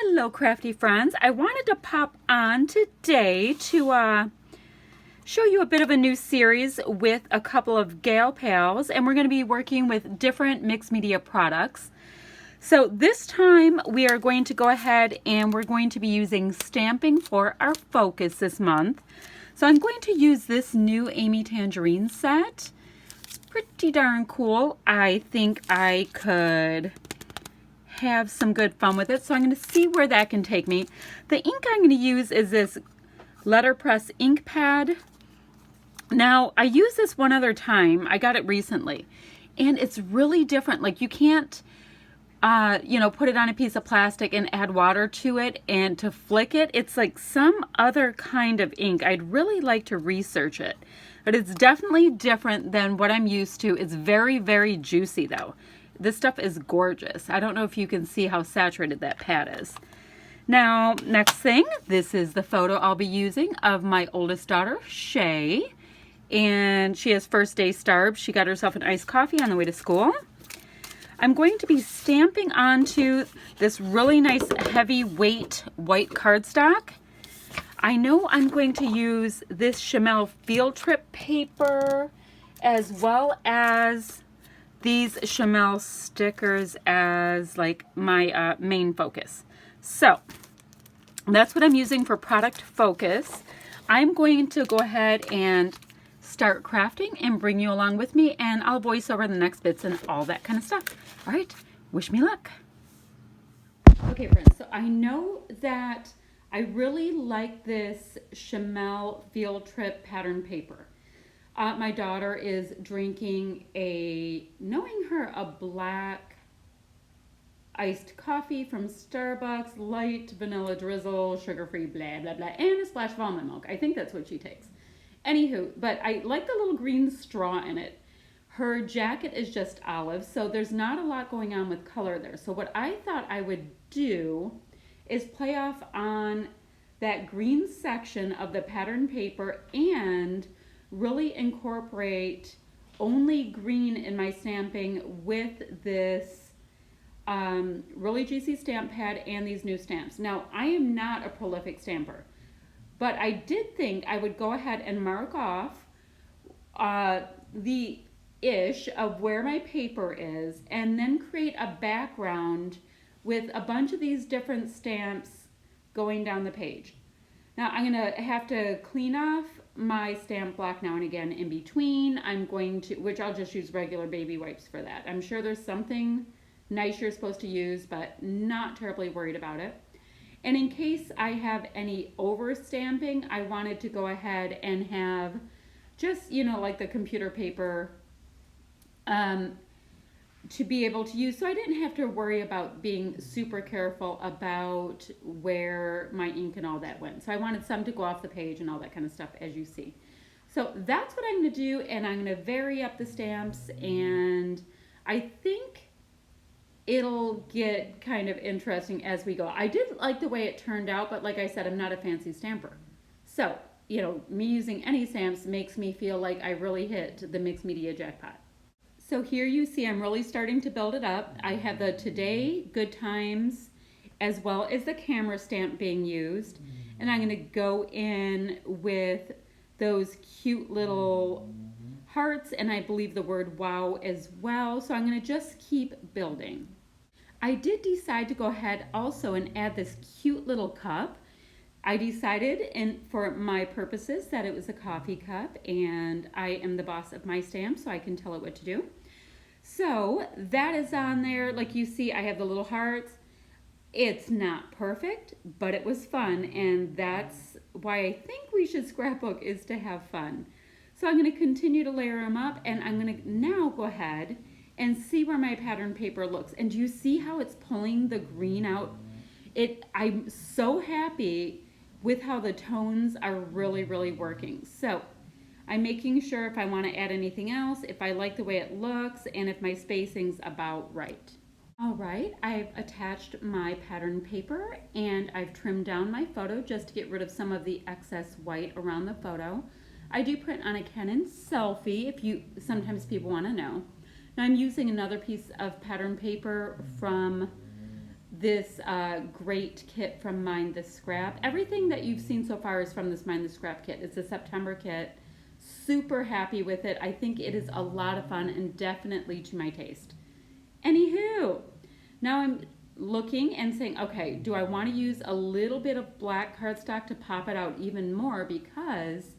Hello, crafty friends. I wanted to pop on today to show you a bit of a new series with a couple of gal pals, and we're going to be working with different mixed media products. So this time we are going to go ahead and we're going to be using stamping for our focus this month. So I'm going to use this new Amy Tangerine set. It's pretty darn cool. I think I could have some good fun with it, so I'm going to see where that can take me. The ink I'm going to use is this letterpress ink pad. Now, I used this one other time. I got it recently, and it's really different. Like, you can't put it on a piece of plastic and add water to it and to flick it. It's like some other kind of ink. I'd really like to research it, but it's definitely different than what I'm used to. It's very, very juicy though. This stuff is gorgeous. I don't know if you can see how saturated that pad is. Now, next thing, this is the photo I'll be using of my oldest daughter, Shay. And she has first day starved. She got herself an iced coffee on the way to school. I'm going to be stamping onto this really nice heavyweight white cardstock. I know I'm going to use this Chamel field trip paper as well as these Chamel stickers as like my main focus. So that's what I'm using for product focus. I'm going to go ahead and start crafting and bring you along with me, and I'll voice over the next bits and all that kind of stuff. All right, wish me luck. Okay, friends, so I know that I really like this Chamel field trip pattern paper. My daughter is drinking knowing her, a black iced coffee from Starbucks, light vanilla drizzle, sugar-free, blah, blah, blah, and a splash of almond milk. I think that's what she takes. Anywho, but I like the little green straw in it. Her jacket is just olive, so there's not a lot going on with color there. So what I thought I would do is play off on that green section of the pattern paper and really incorporate only green in my stamping with this really juicy stamp pad and these new stamps. Now, I am not a prolific stamper, but I did think I would go ahead and mark off the ish of where my paper is and then create a background with a bunch of these different stamps going down the page. Now I'm going to have to clean off my stamp block now and again in between. I'm going to, which I'll just use regular baby wipes for that. I'm sure there's something nice you're supposed to use, but not terribly worried about it. And in case I have any over stamping, I wanted to go ahead and have just, like the computer paper to be able to use, so I didn't have to worry about being super careful about where my ink and all that went. So I wanted some to go off the page and all that kind of stuff, as you see. So that's what I'm going to do, and I'm going to vary up the stamps, and I think it'll get kind of interesting as we go. I did like the way it turned out, but like I said, I'm not a fancy stamper. So, me using any stamps makes me feel like I really hit the mixed media jackpot. So here you see I'm really starting to build it up. I have the Today, Good Times, as well as the camera stamp being used. And I'm going to go in with those cute little hearts, and I believe the word wow as well. So I'm going to just keep building. I did decide to go ahead also and add this cute little cup. I decided, and for my purposes, that it was a coffee cup, and I am the boss of my stamp, so I can tell it what to do. So that is on there. Like you see, I have the little hearts. It's not perfect, but it was fun, and that's why I think we should scrapbook, is to have fun. So I'm going to continue to layer them up, and I'm going to now go ahead and see where my pattern paper looks. And do you see how it's pulling the green out? I'm so happy with how the tones are really, really working. So I'm making sure if I want to add anything else, if I like the way it looks, and if my spacing's about right. All right, I've attached my pattern paper, and I've trimmed down my photo just to get rid of some of the excess white around the photo. I do print on a Canon Selfie, sometimes people want to know. Now I'm using another piece of pattern paper from this great kit from Mind the Scrap. Everything that you've seen so far is from this Mind the Scrap kit. It's a September kit. Super happy with it. I think it is a lot of fun and definitely to my taste. Anywho, now I'm looking and saying, okay, do I want to use a little bit of black cardstock to pop it out even more, because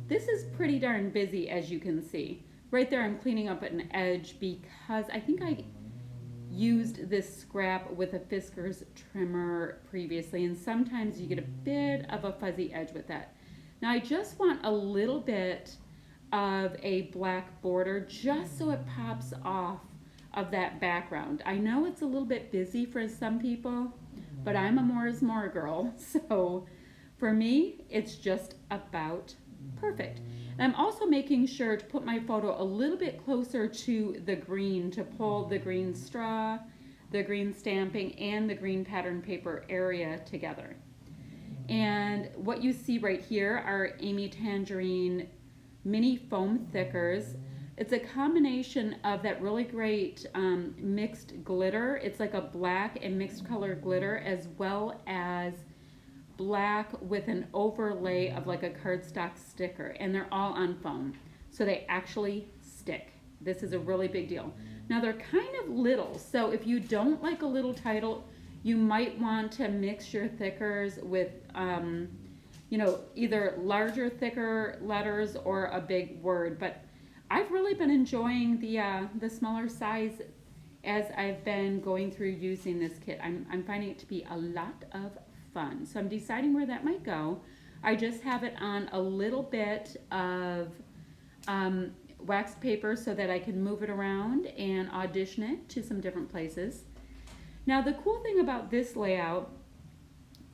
this is pretty darn busy, as you can see. Right there I'm cleaning up an edge because I think I used this scrap with a Fiskars trimmer previously, and sometimes you get a bit of a fuzzy edge with that. Now I just want a little bit of a black border just so it pops off of that background. I know it's a little bit busy for some people, but I'm a more is more girl, so for me it's just about perfect. And I'm also making sure to put my photo a little bit closer to the green to pull the green straw, the green stamping, and the green pattern paper area together. And what you see right here are Amy Tangerine mini foam thickers. It's a combination of that really great mixed glitter. It's like a black and mixed color glitter, as well as black with an overlay of like a cardstock sticker, and they're all on foam, so they actually stick. This is a really big deal. Now they're kind of little, so if you don't like a little title, you might want to mix your thickers with you know, either larger thicker letters or a big word, but I've really been enjoying the smaller size as I've been going through using this kit. I'm finding it to be a lot of fun. So I'm deciding where that might go. I just have it on a little bit of wax paper so that I can move it around and audition it to some different places. Now the cool thing about this layout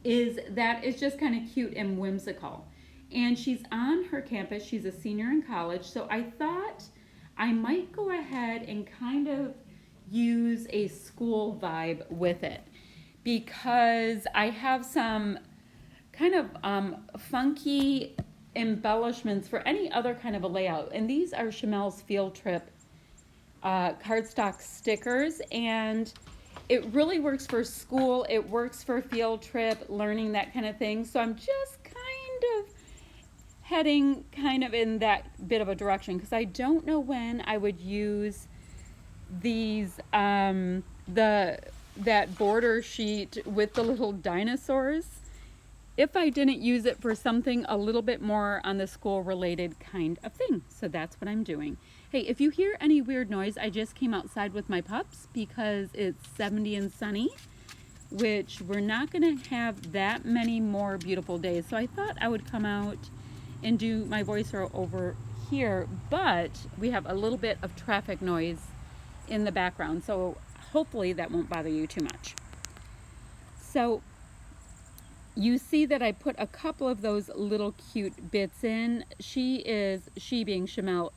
is that it's just kind of cute and whimsical. And she's on her campus. She's a senior in college. So I thought I might go ahead and kind of use a school vibe with it, because I have some kind of funky embellishments for any other kind of a layout. And these are Chamel's Field Trip cardstock stickers, and it really works for school. It works for field trip, learning, that kind of thing. So I'm just kind of heading kind of in that bit of a direction, because I don't know when I would use these that border sheet with the little dinosaurs if I didn't use it for something a little bit more on the school related kind of thing. So that's what I'm doing. Hey, if you hear any weird noise, I just came outside with my pups because it's 70 and sunny, which we're not going to have that many more beautiful days. So I thought I would come out and do my voiceover over here, but we have a little bit of traffic noise in the background, so hopefully that won't bother you too much. So you see that I put a couple of those little cute bits in. She being Chamel,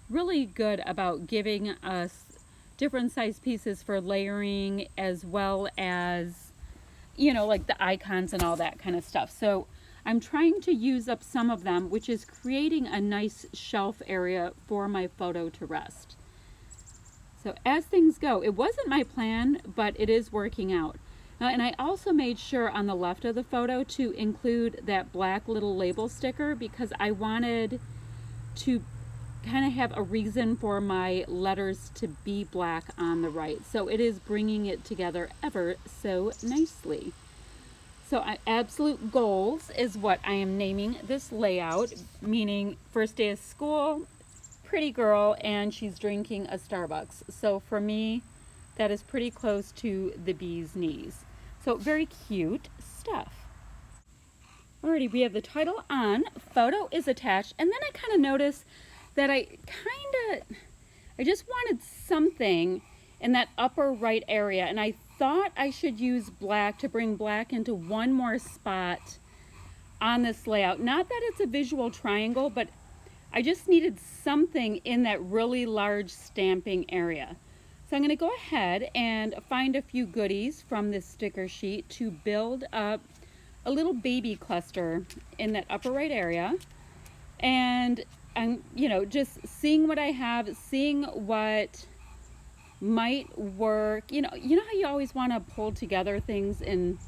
really good about giving us different size pieces for layering, as well as, you know, like the icons and all that kind of stuff. So I'm trying to use up some of them, which is creating a nice shelf area for my photo to rest. So as things go, it wasn't my plan, but it is working out. And I also made sure on the left of the photo to include that black little label sticker, because I wanted to kind of have a reason for my letters to be black on the right. So it is bringing it together ever so nicely. So Absolute Goals is what I am naming this layout, meaning first day of school, pretty girl, and she's drinking a Starbucks. So for me, that is pretty close to the bee's knees. So very cute stuff. Alrighty, we have the title on, photo is attached, and then I kind of noticed that I just wanted something in that upper right area, and I thought I should use black to bring black into one more spot on this layout. Not that it's a visual triangle, but I just needed something in that really large stamping area. So I'm going to go ahead and find a few goodies from this sticker sheet to build up a little baby cluster in that upper right area. And I'm, you know, just seeing what I have, seeing what might work. You know how you always want to pull together things in,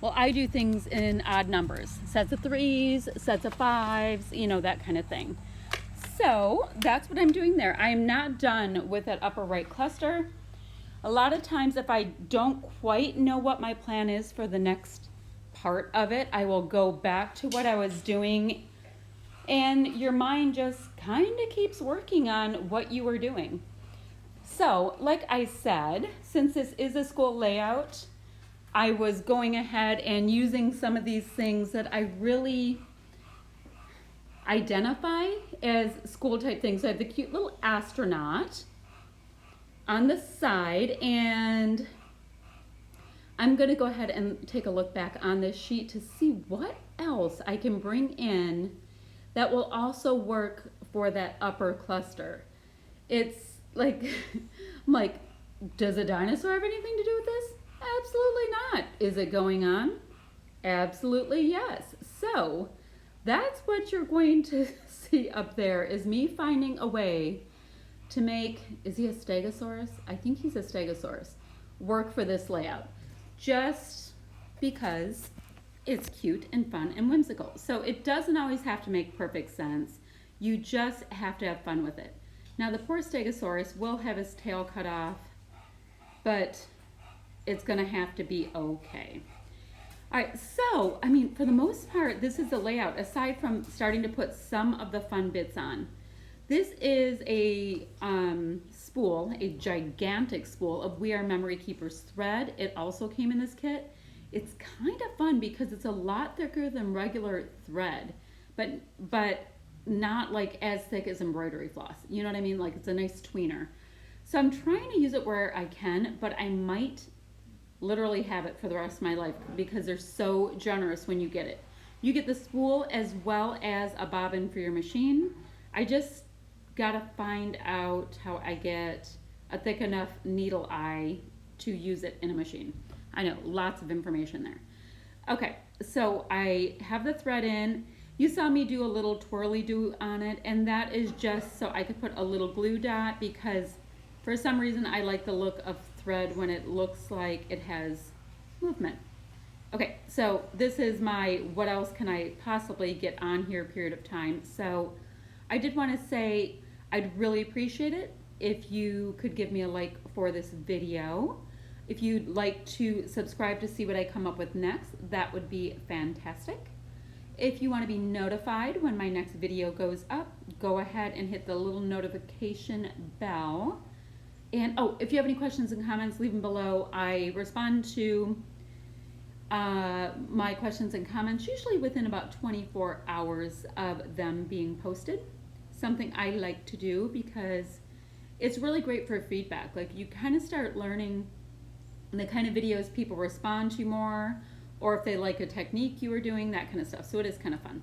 well, I do things in odd numbers, sets of threes, sets of fives, that kind of thing. So that's what I'm doing there. I am not done with that upper right cluster. A lot of times if I don't quite know what my plan is for the next part of it, I will go back to what I was doing, and your mind just kind of keeps working on what you were doing. So, like I said, since this is a school layout, I was going ahead and using some of these things that I really identify as school type things. So I have the cute little astronaut on the side, and I'm going to go ahead and take a look back on this sheet to see what else I can bring in that will also work for that upper cluster. It's like, I'm like, does a dinosaur have anything to do with this? Absolutely not. Is it going on? Absolutely yes. So that's what you're going to see up there, is me finding a way to make, is he a stegosaurus? I think he's a stegosaurus, work for this layout. Just because it's cute and fun and whimsical. So it doesn't always have to make perfect sense. You just have to have fun with it. Now the poor stegosaurus will have his tail cut off, but it's gonna have to be okay. All right, so, I mean, for the most part, this is the layout, aside from starting to put some of the fun bits on. This is a spool, a gigantic spool of We Are Memory Keepers thread. It also came in this kit. It's kind of fun because it's a lot thicker than regular thread, but not like as thick as embroidery floss. You know what I mean? Like, it's a nice tweener. So I'm trying to use it where I can, but I might literally have it for the rest of my life because they're so generous when you get it. You get the spool as well as a bobbin for your machine. I just gotta find out how I get a thick enough needle eye to use it in a machine. I know, lots of information there. Okay, so I have the thread in. You saw me do a little twirly-do on it, and that is just so I could put a little glue dot, because for some reason I like the look of thread when it looks like it has movement. Okay, so this is my what else can I possibly get on here period of time. So I did want to say I'd really appreciate it if you could give me a like for this video. If you'd like to subscribe to see what I come up with next, that would be fantastic. If you want to be notified when my next video goes up, go ahead and hit the little notification bell. And oh, if you have any questions and comments, leave them below. I respond to my questions and comments usually within about 24 hours of them being posted. Something I like to do because it's really great for feedback. Like, you kind of start learning the kind of videos people respond to more, or if they like a technique you were doing, that kind of stuff. So it is kind of fun.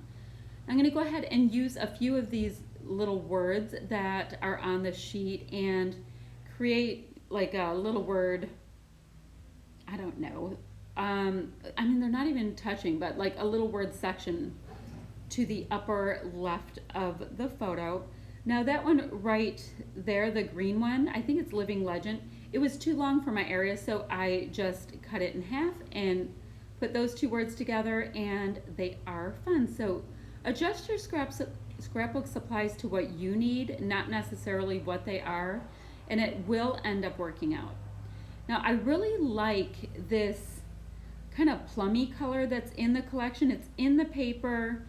I'm going to go ahead and use a few of these little words that are on the sheet and create like a little word, I don't know, I mean, they're not even touching, but like a little word section to the upper left of the photo. Now that one right there, the green one, I think it's Living Legend. It was too long for my area, so I just cut it in half and put those two words together, and they are fun. So adjust your scrapbook supplies to what you need, not necessarily what they are, and it will end up working out. Now I really like this kind of plummy color that's in the collection. It's in the paper.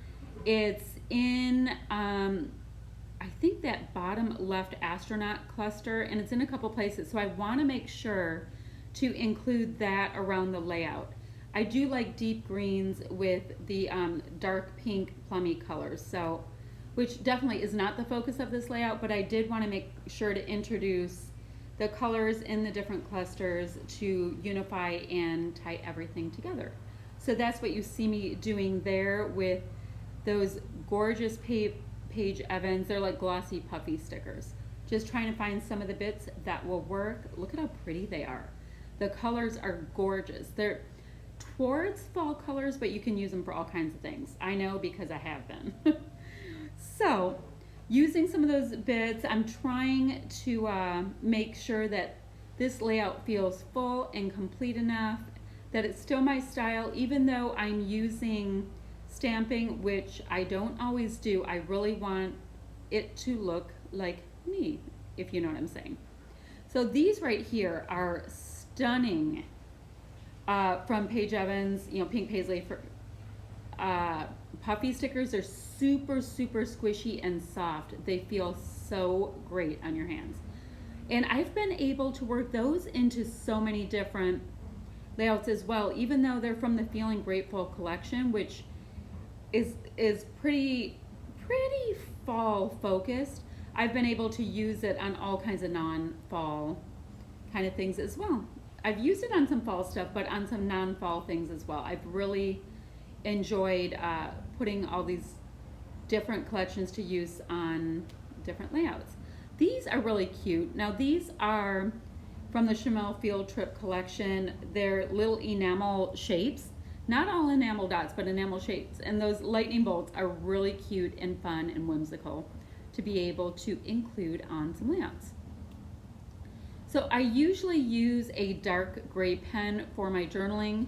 It's in, I think that bottom left astronaut cluster, and it's in a couple places. So I want to make sure to include that around the layout. I do like deep greens with the dark pink plummy colors, so which definitely is not the focus of this layout, but I did want to make sure to introduce the colors in the different clusters to unify and tie everything together. So that's what you see me doing there with those gorgeous Paige Evans. They're like glossy puffy stickers. Just trying to find some of the bits that will work. Look at how pretty they are. The colors are gorgeous. They're towards fall colors, but you can use them for all kinds of things. I know because I have been. So using some of those bits, I'm trying to make sure that this layout feels full and complete enough that it's still my style, even though I'm using stamping, which I don't always do. I really want it to look like me, if you know what I'm saying. So these right here are stunning from Paige Evans, Pink Paisley. For puffy stickers are super, super squishy and soft. They feel so great on your hands. And I've been able to work those into so many different layouts as well, even though they're from the Feeling Grateful collection, which is pretty fall focused. I've been able to use it on all kinds of non-fall kind of things as well. I've used it on some fall stuff, but on some non-fall things as well. I've really enjoyed putting all these different collections to use on different layouts. These are really cute. Now these are from the Chamel Field Trip collection. They're little enamel shapes. Not all enamel dots, but enamel shapes. And those lightning bolts are really cute and fun and whimsical to be able to include on some layouts. So I usually use a dark gray pen for my journaling.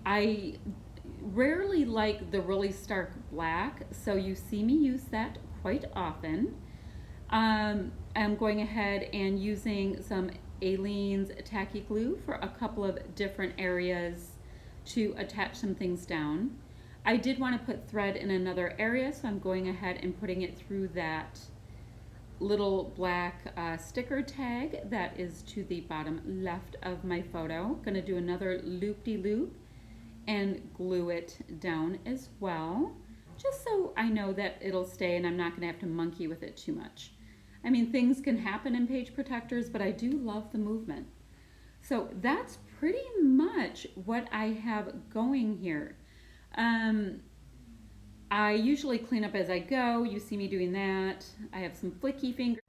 I rarely like the really stark black, so you see me use that quite often. I'm going ahead and using some Aleene's tacky glue for a couple of different areas to attach some things down. I did want to put thread in another area, so I'm going ahead and putting it through that little black sticker tag that is to the bottom left of my photo. Going to do another loop-de-loop and glue it down as well, just so I know that it'll stay and I'm not going to have to monkey with it too much. I mean, things can happen in page protectors, but I do love the movement. So that's pretty much what I have going here. I usually clean up as I go. You see me doing that. I have some flicky fingers.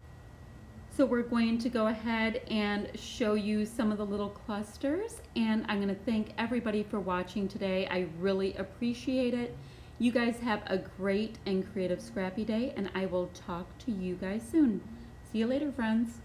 So we're going to go ahead and show you some of the little clusters, and I'm going to thank everybody for watching today. I really appreciate it. You guys have a great and creative scrappy day, and I will talk to you guys soon. See you later, friends.